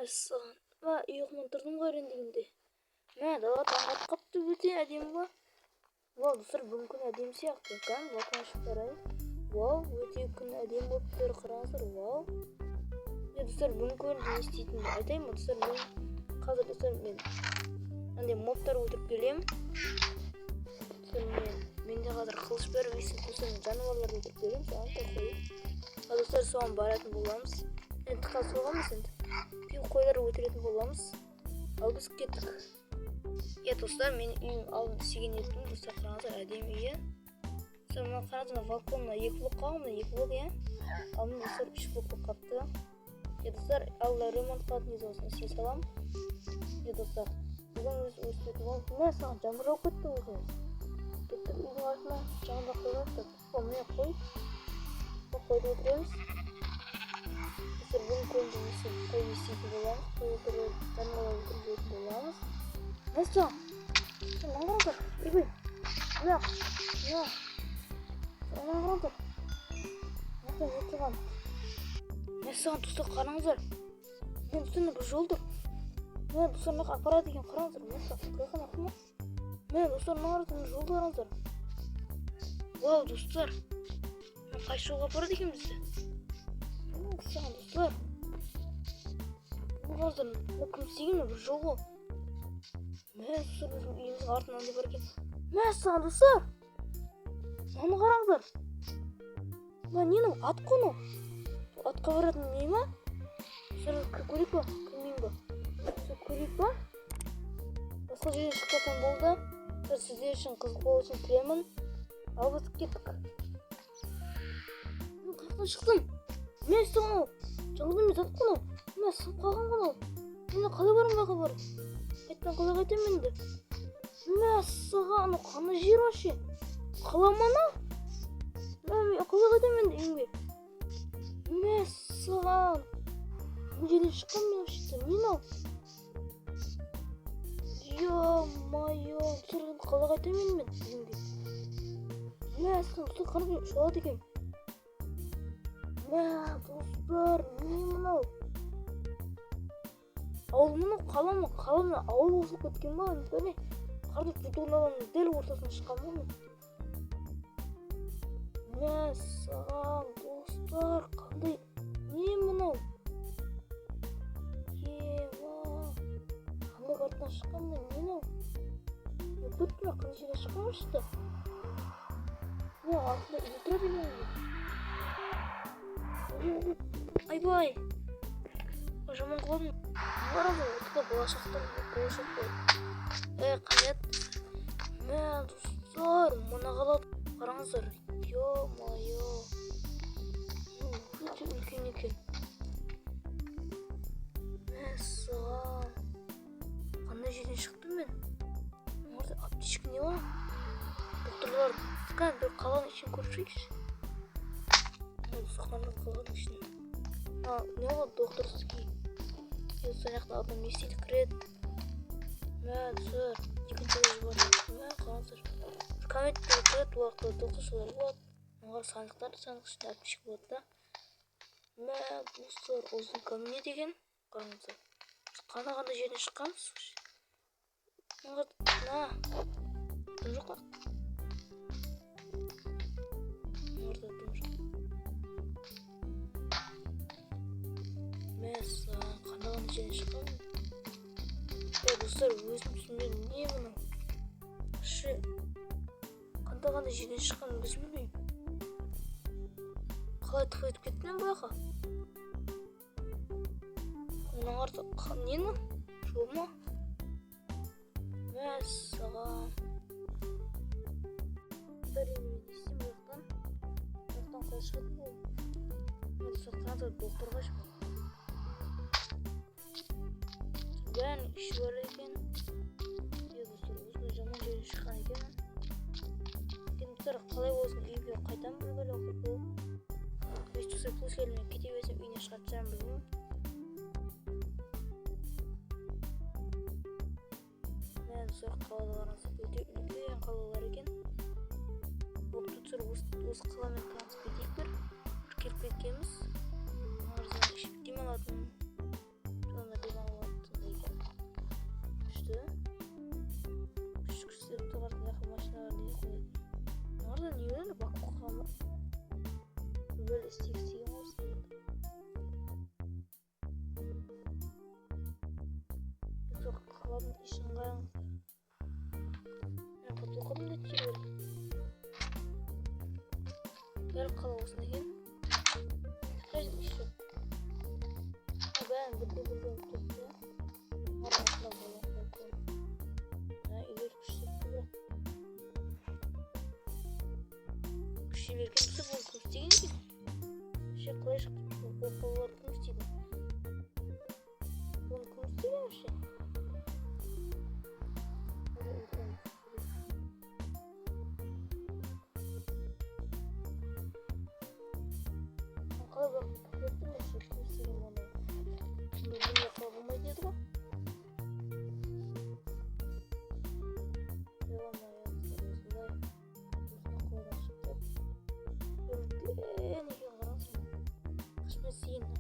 Мәссаған. Ұйқымнан тұрдым ғой ендігінде. Дала таң атқапты, өте әдемі ба? Достар, бүгін күн әдемі сияқты. Балкон ашып қарайын. Өте күн әдемі болып тұр, қараңыздар. Достар, бүгін көрінді не істейтінімді айтайын ба? Достар, қазір достар мен мобтар өлтіріп келемін. Достар, менде қазір қылыш бар, өйсін достар, мен жануарларды өлтіріп келемін. Достар, соған баратын боламыз. Енді қазір соғамыз енді. Қойлар өлтіретін боламыз. Ал біз кеттік. Достар, мен үйім алдын істеген еттім. Достар, қараңыздар, әдемі үй. Достар, мына қараңыздар, балконна 2 блок қалған, 2 блок, ал мен достар 3 блок болып қапты. Достар, алда ремонт қылатын кезде осыны істей салам. Достар, бүгін өстіп боламыз. Саған жаңбыр жауып кетті өзіңіз. Кеттік үйдің артына жаңбыр қойып. Міне қойды отырамыз. Бүгін көрінді қой естейтін боламыз. Қой өлтіріп, жануарлар өлтіріп боламыз. Саған қараңыздар. Үйбей. Саған қараңыздар. Саған достар қараңыздар. Мен достарына бір жолдық. Достарына апарады екен қараңыздар. Достарына жолды қараңыздар. Достар. Қай жолға апарады екен бізді? Саған достар. Қараңыздар, кім істеген бір жол ғой. Достар, біздің үйіміздің артынан не бар екен? Саған достар. Оны қараңыздар. Нені ат қону? Атқа баратын не ма? Көрейік па? Көрмеймін ба? Көрейік па? Басқа жерден шықпасам болды. Сіздер үшін қызық болу үшін тілемін. Ал біз кеттік. Қайдан шықтым? Саған жаңылдың мен зат қону. Сып қалған қону. Мен қалай барым байға барым? Қайттан қалай қайтам менді? Саған қаны жер вообще. Қаламана? Қалай қайтам менді үйіңге? Саған. Бұл жерден шыққан мен вообще. Мен ал. Ё-майо. Сұрғын қалай қайтам мен үйіңге? Саған ұстан қарым шолады екен. Достар, не мынау? Ауыл мұны қаламы ауыл осылып кеткен ба? Қарды жұтуын аламын, дәл ортасына шыққан ба мен? Саған, достар, қандай? Не мынау? Қандай қартынан шыққан мен? Не мынау? Көттім ба? Қандай жерден шыққан ба шықты? Артында үйде тұра бермеймін. Айбай. Жаман қылдым. Барады, отқа болашақтар қой. Қанет. Достар, мұна қалады. Қараңыздар. Ё-майо. Өте үлкен екен. Саған. Қандай жерден шықтым мен? Аптечка не бар? Докторлар. Bir kalan için konuşuyuz. Қандай қалған ішіне. Не олады докторский? Сояқта адам не істейді кіреді. Сыр. Екінші көзі бар. Қараңыздар. Комментте кіреді уақытта тоқышылар болады. Оңғар сандықтар ішінде аптечка болады да. Достар, осының камне деген. Қараңыздар. Қандай жерден шыққанбыз? Тым жоқ па? Қандай жерден шыққан? Достар, өзім түсінбедім. Не мұның? Қандай жерден шыққан біз білмеймін. Қалай тұқ етіп кеттім мен байқа? Оның арты нені? Жол ма? Саған. Достар, мен істеймін бұяқтан. Бұяқтан қалай шығатын бол? Қанады докторға шығып. Бәрін іші бар екен. Достар, осыны жаман жерден шыққан екен. Достар, қалай болсын үйге қайтам білгілі оқып болып. Достар, плюскелімен кете берсем үйіне шығатшам білмеймін. Достар, қалада қараңыздар. Өте үлкен қалалар екен. Достар, осы қаламен танысып кетейік бір. Келіп кеткенбіз. Демалатын. Сонда демалатын. да не өлі бақып қалма. Böyle isteyeceğim olsun. Çok kalan işin kayan. Ben kutukum da çiğir. Gel kalavuzuna gel. Kaç iş yok. Ben burada tuttu. Arasına böyle. Ha ileri kuşu bırak. Kuşu verirken bu sefer kuş değil mi? Şey kılıç kollar kuş değil. Bunu kuş değil mi şey? Kala bak, gördün mü şu kuş değil mi onu? Şimdi bunu yapalım diyordu bak. Devam ayağım.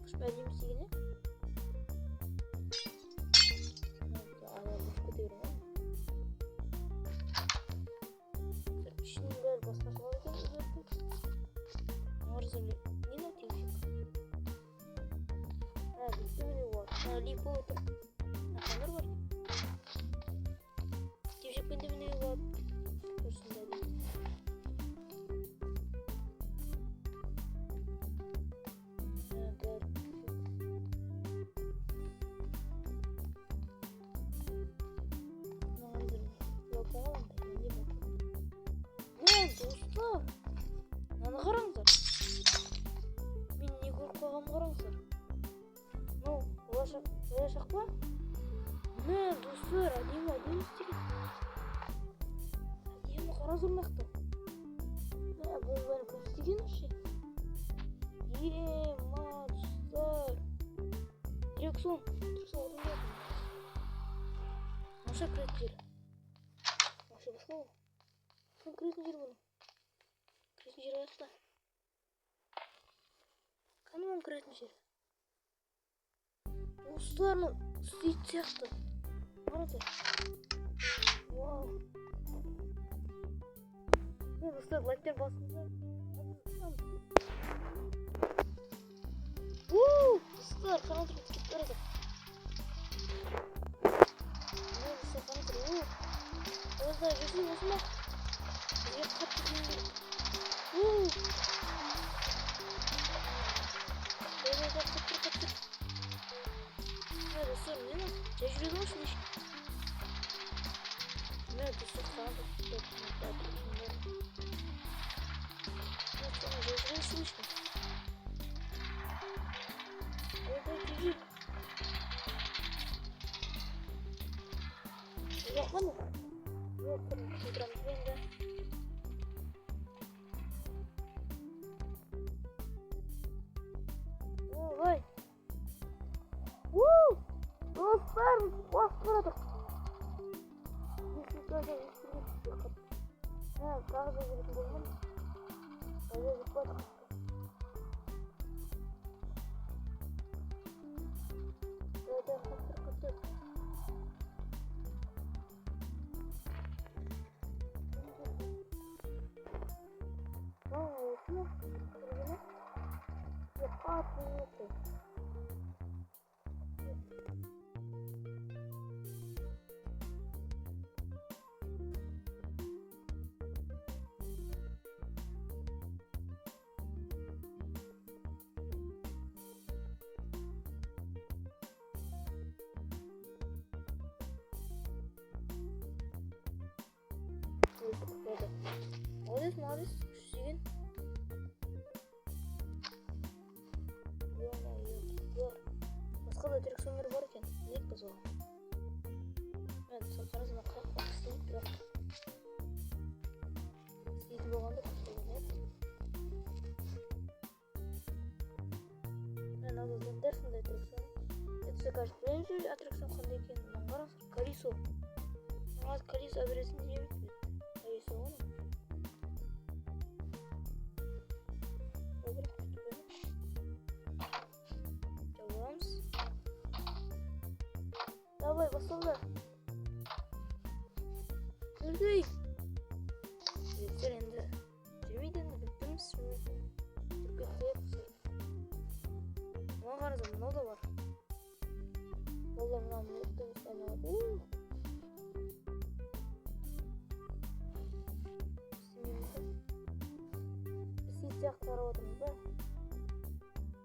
Kış benim sigine. Ayağımı gidiyorum ama. Şimdi böyle basmak lazım. Morzumu. Ne atayım? Ha, bitti mi var? Ha, lipo otur. Ha, kanır var. Tevşik bende mi ne var? Dursun dedi. Dostlar, nana qarаңыздар. Мен не көріп қалғанымды қараңыздар. Ну, болашақ па? Мә, достар, әдемі істеген. Әдемі қараңыздар мықты. Мә, бұл бәрі көп істеген ше. Ма, достар. Direksiyon орындадым. Маша кіретін жер. Маша басқа ғой. Кім кіретін жер бұл? Кіретін жер аяқта. Қаным кіретін жер. Достар, істейді сияқты. Қараңыздар. Вау. Достар, лайктер басыңыздар. Достар, қараңыздар, кетіп бара жатыр. Достар, қараңыздар. Достар, жүрсің осы ма? Бізге қатты дейін керек. Қаттыр. Достар, мені жай жүреді ма шын ешкі? Мә, достар, қараңыздар. Жай жүреді шын ешкі? Ой, yok mana? Yok, programı yenge. Vay. Dostlar, bastırdık. Ha, kahve gibi buldum. Öyle zıpladık. Böyle kıtır. Молодец, Шигин. Басқа да дирекционер бар екен. Не етпіз ол? Мен сол қарасына қақ істейді, бірақ істейді болғанда көптеген мен алдыдан дәл сондай аттракцион. Это все кажется, білеміз аттракцион қандай екенін маған қараңыздар. Колесо. Маған колесо әбіресін демейді. Колесо оны. Давай, басылды. Жүрдей. Директор енді қарасам мынау да бар. Олар мынаны өткізіп айналады. Сіз сияқты қарап отырмыз ба?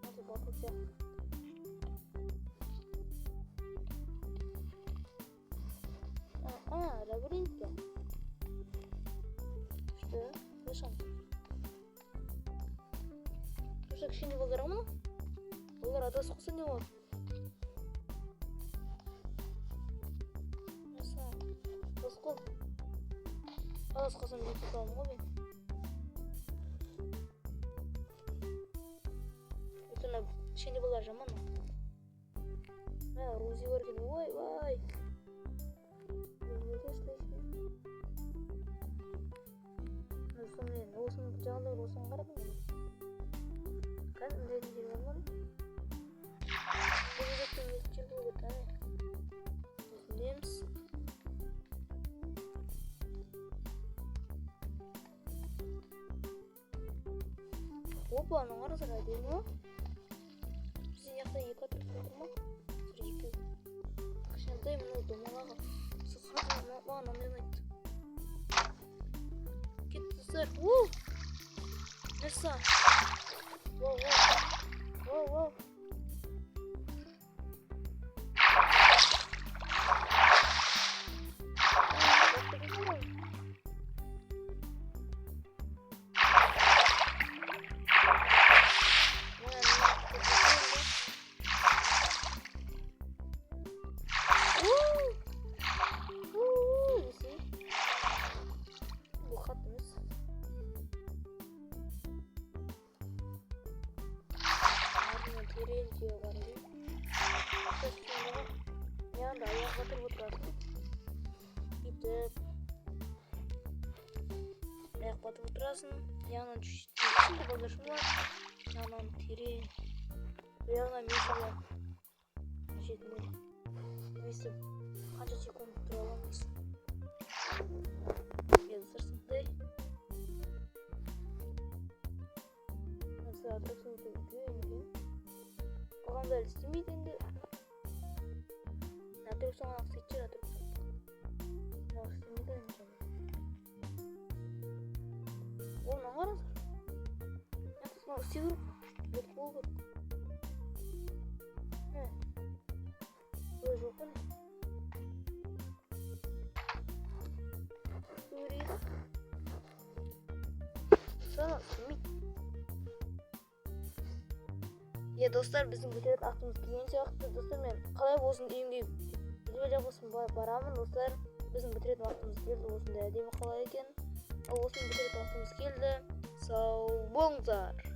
Hadi батыл сияқты. Лабиринтте. Что? Слышал? Слушай, кішкене балдар ма? Олар адасып қалса не болады? Наса? Басқол. Адасып қалсам деп тұтамын ғой мен. Өтіні кішкене балдар жаман ма? Рузи көрген. Ой. Мен осының жағында осыған қарадым ғой. Қазір үндеген жер бар ма? Бұл жерде өтіп жер болып өтті, Осындаймыз. Опа, аның қарасыр әдемі ма? Бізден яқта екі атырып отыр ма? Сұр екі. Кішкентай мынау домалағы. Сыққан маған андай ұнайды. Сэр, Несса. Воу. Yanında ayak batırıp oturasın. Gidip ayak batırıp oturasın. Yanından düşün de balışım var. Yanından tereyin. Bu yanından mesi var. Жетмей. Mesi қанша секунд тұра аламыз. Язырсындай. Mesela atraksiyon ötüyor. Қалған дәл істемейді енді. Atraksiyon ақсайтчыр atraksiyon. İstemeyді енді. Ол маған қарасыр. Яқсына істей көріп. Өт бол көріп. Ой жоқ қой. Көрейді. Сана істемейді. Достар, біздің бітірет ақтымыз келген сияқты. Достар, мен қалай болсын үйімге видео болсын барамын. Достар, біздің бітірет ақтымыз келді. Осындай әдемі қалай екен. Осының бітірет ақтымыз келді. Сау болыңыздар.